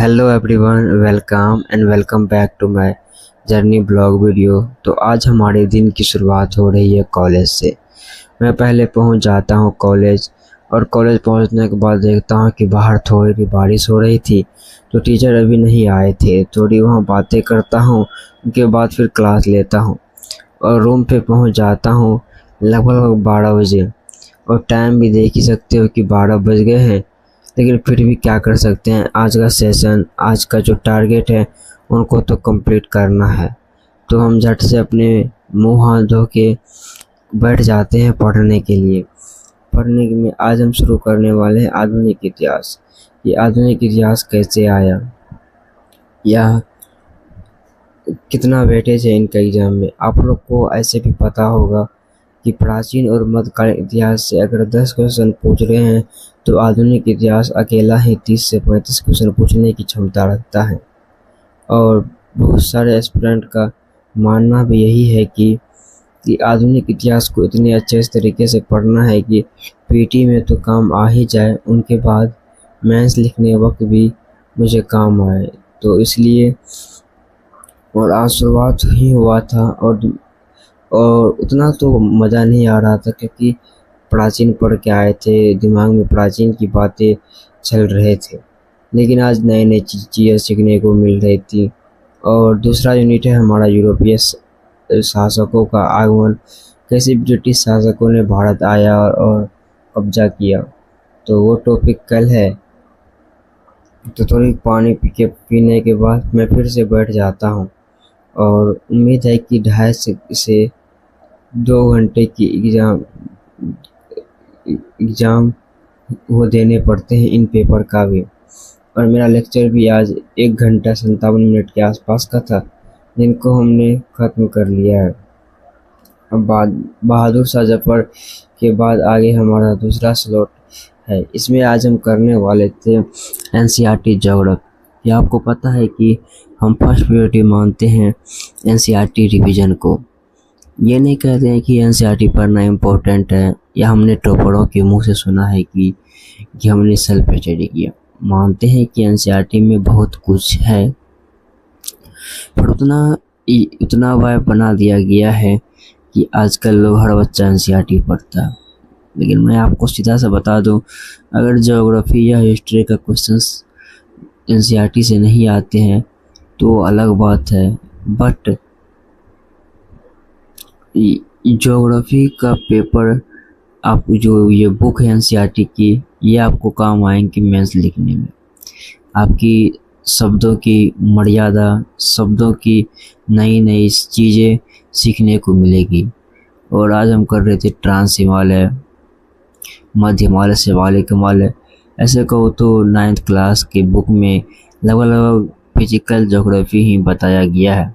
Hello everyone, welcome back to my journey blog video. तो आज हमारे दिन की शुरुआत हो रही है कॉलेज से। मैं पहले पहुंच जाता हूं कॉलेज, और कॉलेज पहुंचने के बाद देखता हूं कि बाहर थोड़ी बारिश हो रही थी, तो टीचर अभी नहीं आए थे। थोड़ी वहां बातें करता हूं, उनके बाद फिर क्लास लेता हूं और रूम पे पहुंच जाता हूं लगभग 12 बजे। और टाइम भी देख ही सकते हो कि 12 बज गए हैं, लेकिन फिर भी क्या कर सकते हैं। आज का सेशन, आज का जो टारगेट है उनको तो कंप्लीट करना है। तो हम झट से अपने मुंह हाथ धो के बैठ जाते हैं पढ़ने के लिए। पढ़ने में आज हम शुरू करने वाले हैं आधुनिक इतिहास। ये आधुनिक इतिहास कैसे आया, या कितना वेटेज है इनका एग्जाम में। आप लोग को ऐसे भी पता होगा कि प्राचीन और मध्यकालीन इतिहास से अगर 10 क्वेश्चन पूछ रहे हैं, तो आधुनिक इतिहास अकेला ही 30 से 35 क्वेश्चन पूछने की क्षमता रखता है। और बहुत सारे एस्पिरेंट का मानना भी यही है कि आधुनिक इतिहास को इतने अच्छे तरीके से पढ़ना है कि पीटी में तो काम आ ही जाए, उनके बाद मेंस लिखने वक्त भी मुझे काम आए। तो इसलिए, और आज शुरुआत ही हुआ था, और उतना तो मज़ा नहीं आ रहा था क्योंकि प्राचीन पढ़ के आए थे, दिमाग में प्राचीन की बातें चल रहे थे। लेकिन आज नए नए चीज़ें सीखने को मिल रही थी। और दूसरा यूनिट है हमारा यूरोपीय शासकों का आगमन। कैसे ब्रिटिश शासकों ने भारत आया और कब्जा किया, तो वो टॉपिक कल है। तो थोड़ी पानी पीने के बाद मैं फिर से बैठ जाता हूँ, और उम्मीद है कि 2.5 से 2 घंटे की एग्ज़ाम वो देने पड़ते हैं इन पेपर का भी। और मेरा लेक्चर भी आज 1 घंटा 57 मिनट के आसपास का था, जिनको हमने ख़त्म कर लिया है। अब बहादुर शाह जफर के बाद आगे हमारा दूसरा स्लॉट है। इसमें आज हम करने वाले थे एनसीईआरटी ज्योग्राफी। ये आपको पता है कि हम फर्स्ट प्रायोरिटी मानते हैं एनसीईआरटी रिवीजन को। ये नहीं कहते हैं कि एनसीईआरटी पढ़ना इम्पोर्टेंट है, या हमने टॉपरों के मुंह से सुना है कि हमने सेल्फ स्टडी किया। मानते हैं कि एनसीईआरटी में बहुत कुछ है, पर उतना वाइब बना दिया गया है कि आजकल लोग, हर बच्चा एनसीईआरटी पढ़ता है। लेकिन मैं आपको सीधा सा बता दूं, अगर ज्योग्राफी या हिस्ट्री का क्वेश्चंस एनसीईआरटी से नहीं आते हैं तो अलग बात है, बट ज्योग्राफी का पेपर, आप जो ये बुक है एनसीईआरटी की, ये आपको काम आएंगी मेंस लिखने में। आपकी शब्दों की मर्यादा, शब्दों की नई नई चीज़ें सीखने को मिलेगी। और आज हम कर रहे थे ट्रांस हिमालय, मध्य हिमालय से वाले हिमालय। ऐसे कहो तो 9th क्लास के बुक में लगभग फिजिकल ज्योग्राफी ही बताया गया है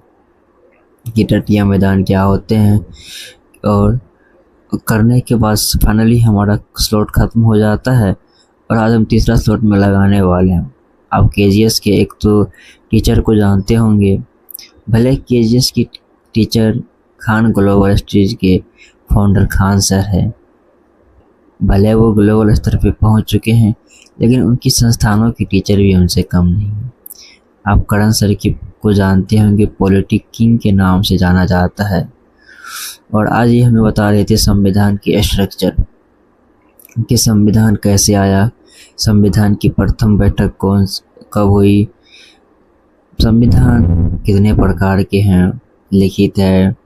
कि तटीय मैदान क्या होते हैं। और करने के बाद फाइनली हमारा स्लॉट ख़त्म हो जाता है, और आज हम तीसरा स्लॉट में लगाने वाले हैं। आप केजीएस के एक तो टीचर को जानते होंगे। भले केजीएस की टीचर खान ग्लोबल स्टडीज के फाउंडर खान सर है, भले वो ग्लोबल स्तर पे पहुंच चुके हैं, लेकिन उनकी संस्थानों की टीचर भी उनसे कम नहीं है। आप करण सर को जानते होंगे, पॉलिटिक किंग के नाम से जाना जाता है। और आज ये हमें बता रहे थे संविधान की स्ट्रक्चर, कि संविधान कैसे आया, संविधान की प्रथम बैठक कब हुई, संविधान कितने प्रकार के हैं, लिखित है,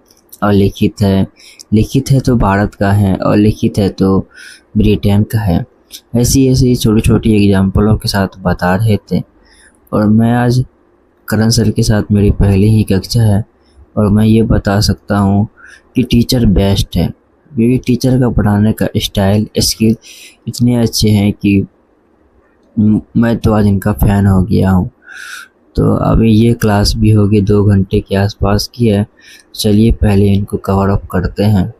अलिखित है। लिखित है तो भारत का है, और लिखित है तो ब्रिटेन का है। ऐसी छोटी छोटी एग्जाम्पलों के साथ बता रहे थे। और मैं आज करण सर के साथ मेरी पहली ही कक्षा है, और मैं ये बता सकता हूँ कि टीचर बेस्ट है, क्योंकि टीचर का पढ़ाने का स्टाइल, स्किल इतने अच्छे हैं कि मैं तो आज इनका फ़ैन हो गया हूँ। तो अभी ये क्लास भी होगी 2 घंटे के आसपास की है। चलिए पहले इनको कवर अप करते हैं।